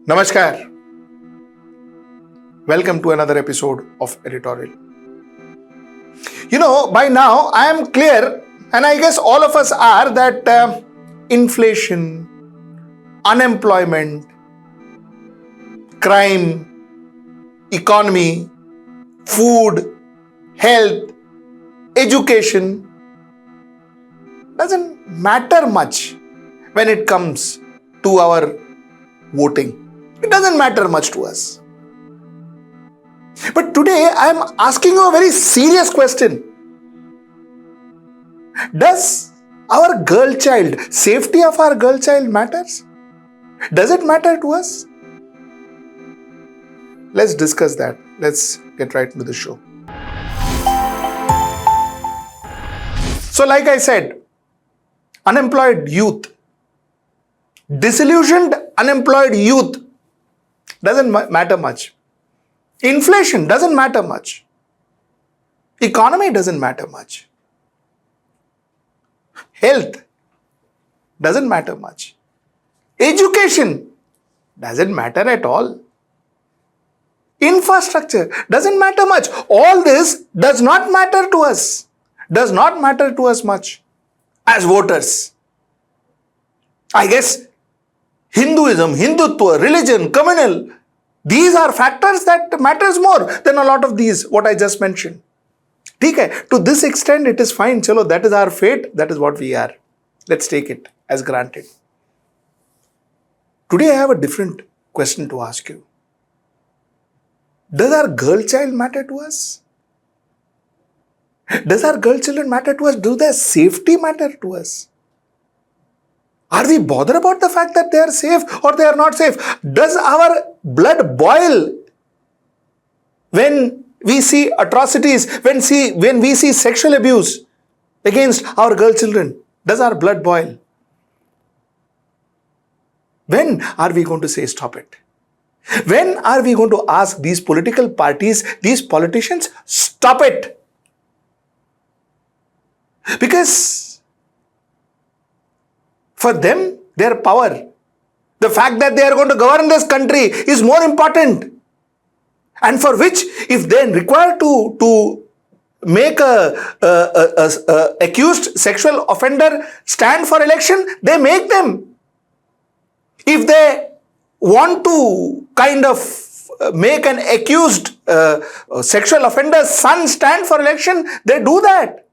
Namaskar. Welcome to another episode of Editorial. By now I am clear, and I guess all of us are, that inflation, unemployment, crime, economy, food, health, education doesn't matter much when it comes to our voting. It doesn't matter much to us. But today I am asking you a very serious question. Does our girl child, safety of our girl child matters? Does it matter to us? Let's discuss that. Let's get right into the show. So like I said, unemployed youth, disillusioned unemployed youth doesn't matter much. Inflation doesn't matter much. Economy doesn't matter much. Health doesn't matter much. Education doesn't matter at all. Infrastructure doesn't matter much. All this does not matter to us. Does not matter to us much as voters. I guess Hinduism, Hindutva, religion, communal, these are factors that matters more than a lot of these, what I just mentioned. To this extent, it is fine. Chalo, that is our fate. That is what we are. Let's take it as granted. Today, I have a different question to ask you. Does our girl child matter to us? Does our girl children matter to us? Do their safety matter to us? Are we bothered about the fact that they are safe or they are not safe? Does our blood boil when we see atrocities, when we see sexual abuse against our girl children? Does our blood boil? When are we going to say stop it? When are we going to ask these political parties, these politicians, stop it? Because for them, their power, the fact that they are going to govern this country is more important. And for which, if they require to make a accused sexual offender stand for election, they make them. If they want to kind of make an accused sexual offender's son stand for election, they do that.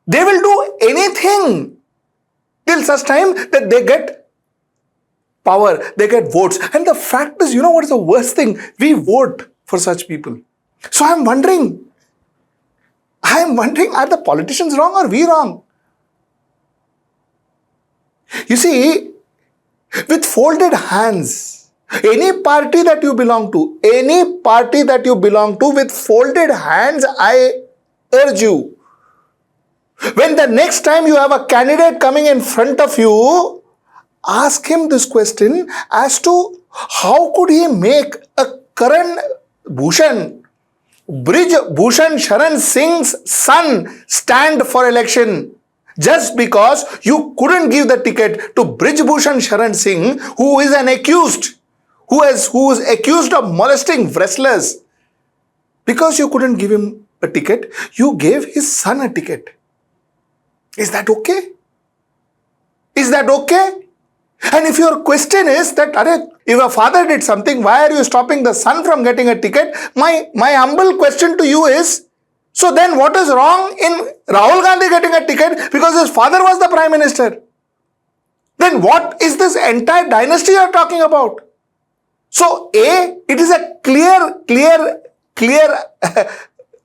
They will do anything till such time that they get power, they get votes. And the fact is, what is the worst thing? We vote for such people. So I am wondering, are the politicians wrong or we wrong? You see, with folded hands, any party that you belong to, with folded hands, I urge you, when the next time you have a candidate coming in front of you, ask him this question as to how could he make a Brij Bhushan Sharan Singh's son stand for election just because you couldn't give the ticket to Brij Bhushan Sharan Singh, who is an accused, who is accused of molesting wrestlers. Because you couldn't give him a ticket, you gave his son a ticket. Is that okay? Is that okay? And if your question is that, if a father did something, why are you stopping the son from getting a ticket? My humble question to you is, so then what is wrong in Rahul Gandhi getting a ticket because his father was the Prime Minister? Then what is this entire dynasty you are talking about? So it is a clear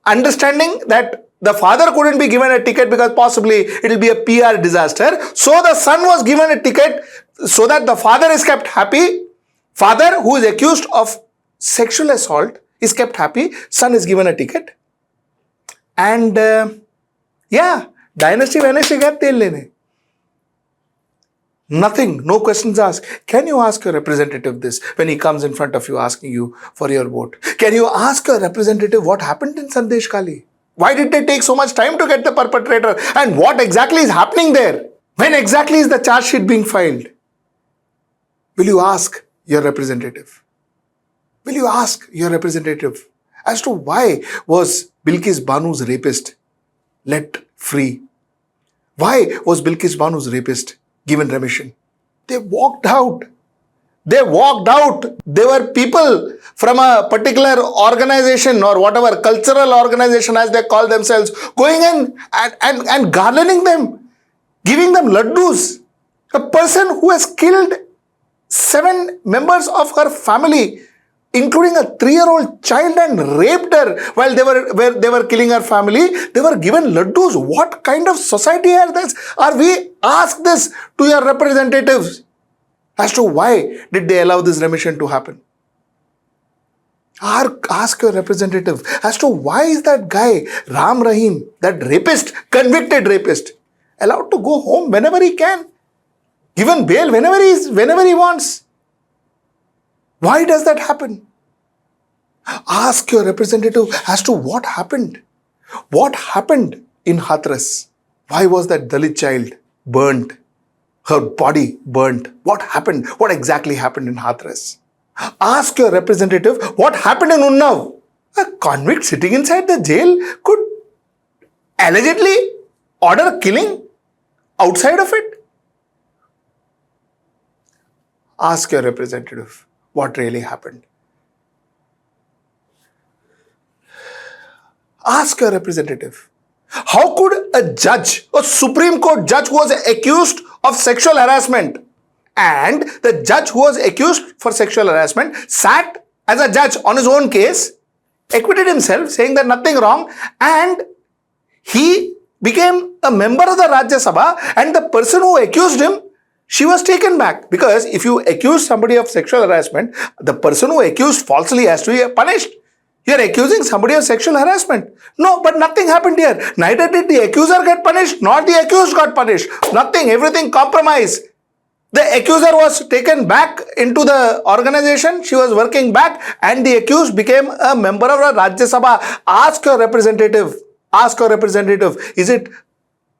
understanding that the father couldn't be given a ticket because possibly it will be a PR disaster. So the son was given a ticket so that the father is kept happy. Father who is accused of sexual assault is kept happy. Son is given a ticket. And dynasty gap tel lene. Nothing, no questions asked. Can you ask your representative this when he comes in front of you asking you for your vote? Can you ask your representative what happened in Sandeshkhali? Why did they take so much time to get the perpetrator? And what exactly is happening there? When exactly is the charge sheet being filed? Will you ask your representative? Will you ask your representative as to why was Bilkis Banu's rapist let free? Why was Bilkis Banu's rapist given remission? They walked out. They walked out. They were people from a particular organization or whatever, cultural organization as they call themselves, going in and garlanding them, giving them laddus. A person who has killed 7 members of her family, including a 3-year-old child, and raped her while they were killing her family, they were given laddus. What kind of society are this? Are we? Ask this to your representatives as to why did they allow this remission to happen. Ask your representative as to why is that guy Ram Rahim, that rapist, convicted rapist, allowed to go home whenever he can, given bail whenever he wants. Why does that happen? Ask your representative as to what happened. What happened in Hathras? Why was that Dalit child burnt? Her body burnt. What happened? What exactly happened in Hathras? Ask your representative what happened in Unnav. A convict sitting inside the jail could allegedly order killing outside of it. Ask your representative what really happened. Ask your representative. How could a judge, a Supreme Court judge who was accused of sexual harassment, and the judge who was accused for sexual harassment sat as a judge on his own case, acquitted himself, saying that nothing wrong, and he became a member of the Rajya Sabha, and the person who accused him, she was taken back. Because if you accuse somebody of sexual harassment, the person who accused falsely has to be punished. You're accusing somebody of sexual harassment. No, but nothing happened here. Neither did the accuser get punished, nor the accused got punished. Nothing, everything compromised. The accuser was taken back into the organization, she was working back, and the accused became a member of the Rajya Sabha. Ask your representative, is it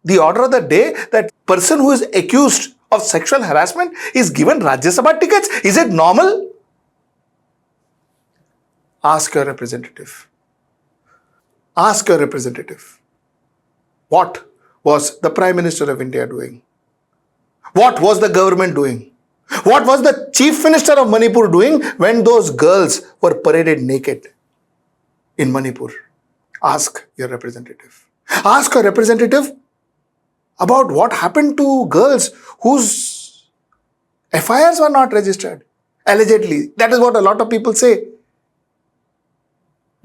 the order of the day that person who is accused of sexual harassment is given Rajya Sabha tickets? Is it normal? Ask your representative. Ask your representative. What was the Prime Minister of India doing? What was the government doing? What was the Chief Minister of Manipur doing when those girls were paraded naked in Manipur? Ask your representative. Ask your representative about what happened to girls whose FIRs were not registered. Allegedly. That is what a lot of people say.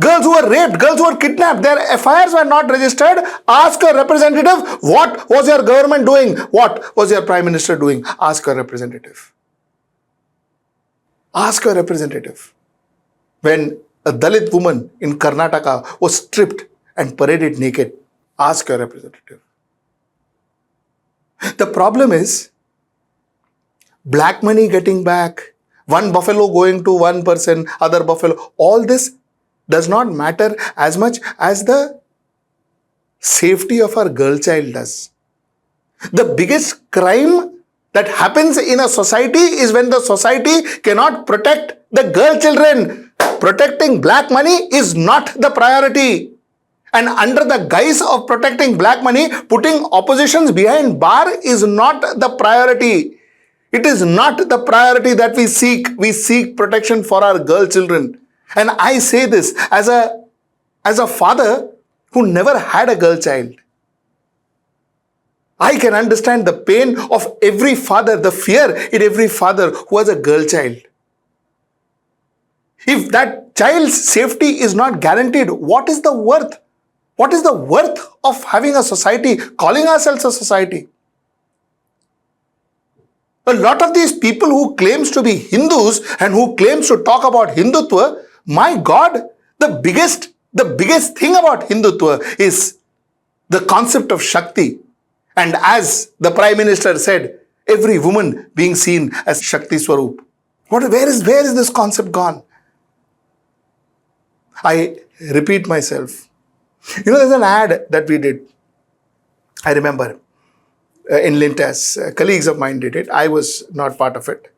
Girls who were raped, girls who were kidnapped, their FIRs were not registered. Ask your representative, what was your government doing? What was your Prime Minister doing? Ask your representative. Ask your representative. When a Dalit woman in Karnataka was stripped and paraded naked, ask your representative. The problem is black money getting back, one buffalo going to one person, other buffalo, all this does not matter as much as the safety of our girl child does. The biggest crime that happens in a society is when the society cannot protect the girl children. Protecting black money is not the priority. And under the guise of protecting black money, putting oppositions behind bar is not the priority. It is not the priority that we seek. We seek protection for our girl children. And I say this as a father who never had a girl child. I can understand the pain of every father, the fear in every father who has a girl child. If that child's safety is not guaranteed, what is the worth? What is the worth of having a society, calling ourselves a society? A lot of these people who claims to be Hindus and who claims to talk about Hindutva, my God, the biggest thing about Hindutva is the concept of Shakti. And as the Prime Minister said, every woman being seen as Shakti Swaroop. Where is this concept gone? I repeat myself. There's an ad that we did. I remember in Lintas, colleagues of mine did it. I was not part of it.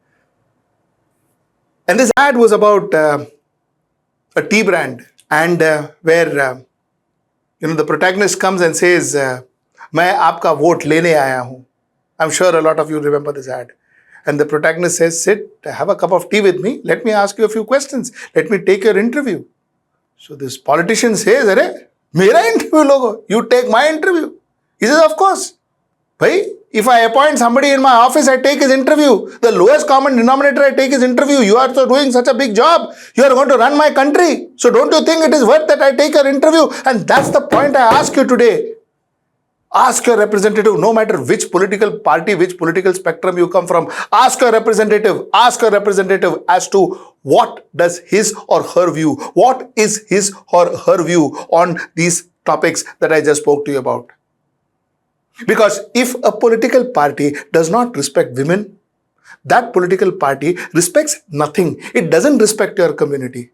And this ad was about a tea brand, and where the protagonist comes and says, "मैं आपका vote लेने आया हूँ." I'm sure a lot of you remember this ad. And the protagonist says, "Sit, have a cup of tea with me. Let me ask you a few questions. Let me take your interview." So this politician says, "Arey, mera interview logo? You take my interview?" He says, "Of course. Bhai, if I appoint somebody in my office, I take his interview. The lowest common denominator, I take his interview. You are so doing such a big job. You are going to run my country. So don't you think it is worth that I take your interview?" And that's the point I ask you today. Ask your representative, no matter which political party, which political spectrum you come from, ask your representative as to what does his or her view, what is his or her view on these topics that I just spoke to you about. Because if a political party does not respect women, that political party respects nothing. It doesn't respect your community.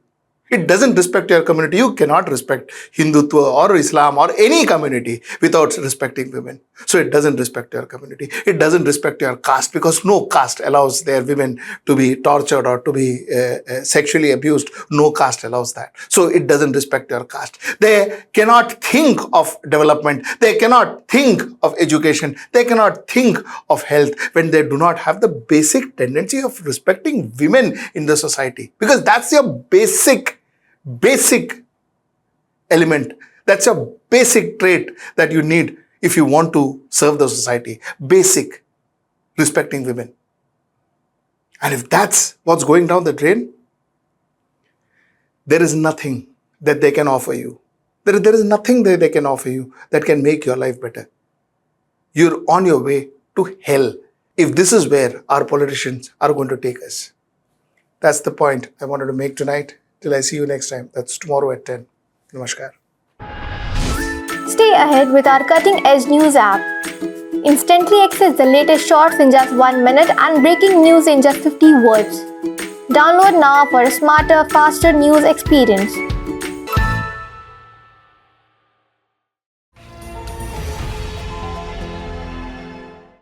It doesn't respect your community. You cannot respect Hindutva or Islam or any community without respecting women. So it doesn't respect your community. It doesn't respect your caste, because no caste allows their women to be tortured or to be sexually abused. No caste allows that. So it doesn't respect your caste. They cannot think of development. They cannot think of education. They cannot think of health when they do not have the basic tendency of respecting women in the society. Because that's your basic element. That's a basic trait that you need if you want to serve the society. Basic, respecting women. And if that's what's going down the drain, there is nothing that they can offer you. There is nothing that they can offer you that can make your life better. You're on your way to hell if this is where our politicians are going to take us. That's the point I wanted to make tonight. Till I see you next time. That's tomorrow at 10. Namaskar. Stay ahead with our cutting-edge news app. Instantly access the latest shorts in just 1 minute and breaking news in just 50 words. Download now for a smarter, faster news experience.